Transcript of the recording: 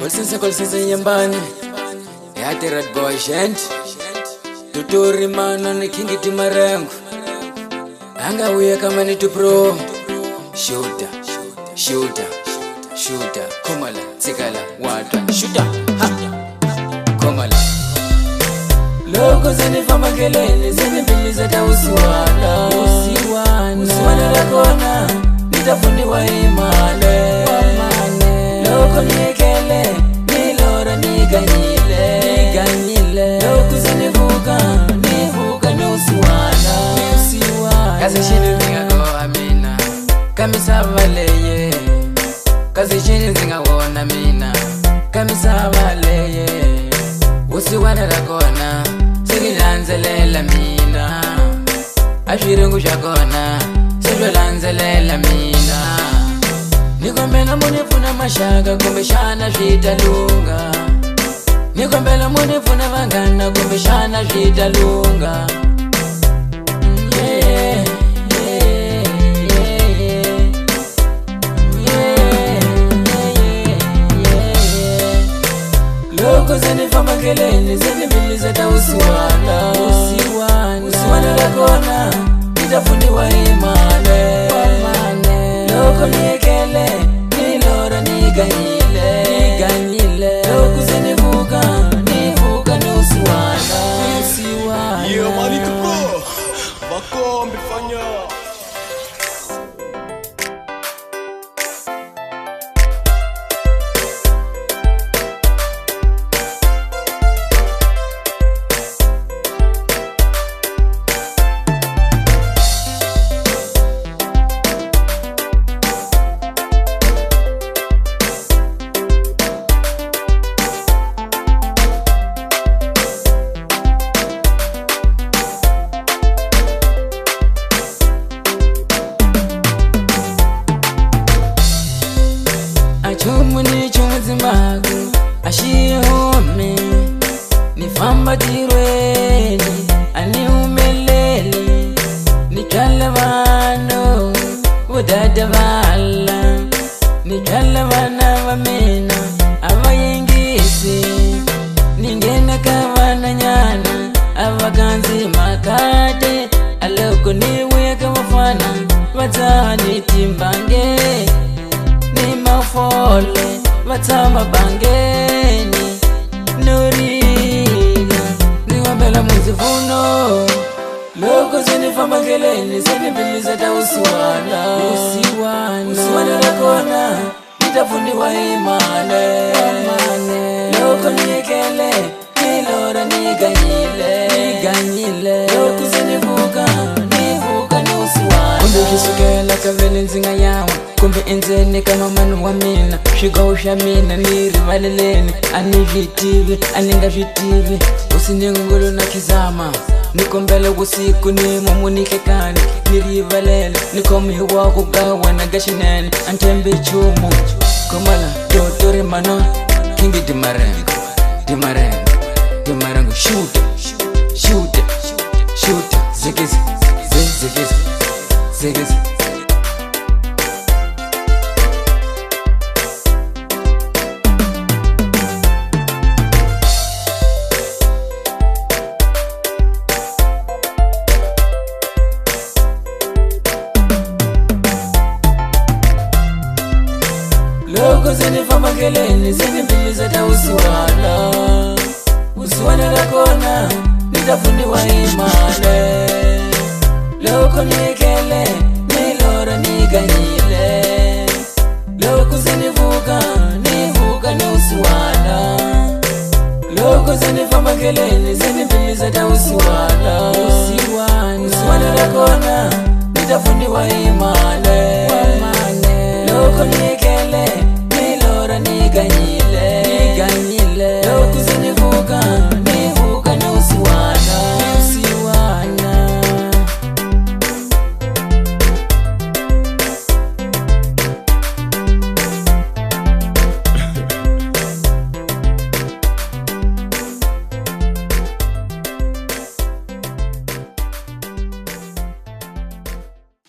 Kolsense yambani Yate red boy shent Tuturi mana ni kingi timarengu Anga uye kama ni tu pro Shooter Komala, tsikala, wata Shooter, ha Komala Loko zeni fama geleni Zeni bili zeta usiwana Usiwana lakona Nitafundi wa imane Loko niekele Nilora niganyile Loko zeni vuka Nivuka ni usiwana Kazi shini zinga go amina Kamisa valeye Kazi shini zinga wona mina Kamisa valeye Usiwana lakona Sigilanzelela mina Ashwirengu shakona Sigilanzelela mina Nikombela munifuna mashaka kumbe shana shitalunga Nikombela munifuna vangana kumbe shana shitalunga Loko zeni fama geleni zeni bili zeta usiwana lakona nitafundi wa imane Loko niekele nilora niganyile Loko zeni vuka nivuka ni usiwana Yeah, manito bro, bako mbifanya Chumuni chumuzi magu ashihome Nifamba tirweni ani umeleli Nikale vano udada vala Nikale vana vamena avayengisi Ningena kavana nyana avaganzi makate Aloko niweka wafana vatani timbange Mafole vatama bangeni Nuriga Niwambela mwizifuno Loko zeni fama geleni Zeni bili zeta usiwana lakona Nitafundi wa imane Loko niekele Nilora niganyile Loko zeni vuka Nivuka ni usiwana Kumbe kisukela kavele nzinga yawa Kumbe enzene kama manu wa mina Shigausha mina nirivaleleni Anivitivi, aningavitivi Usiningungulu na kizama Nikombele usiku ni mumunike Nirivalele, nikomiwa kugawa na gashinene Antembe chumu Komala, dotore mano Kingi dimarengo Shooter Zigizi Loko zeni fama geleni zeni bili zeta usiwana lakona nitafundi wa imane Loko niekele nilora niganyile Loko zeni vuka nivuka ni usiwana Loko zeni fama geleni zeni bili zeta usiwana lakona nitafundi wa imane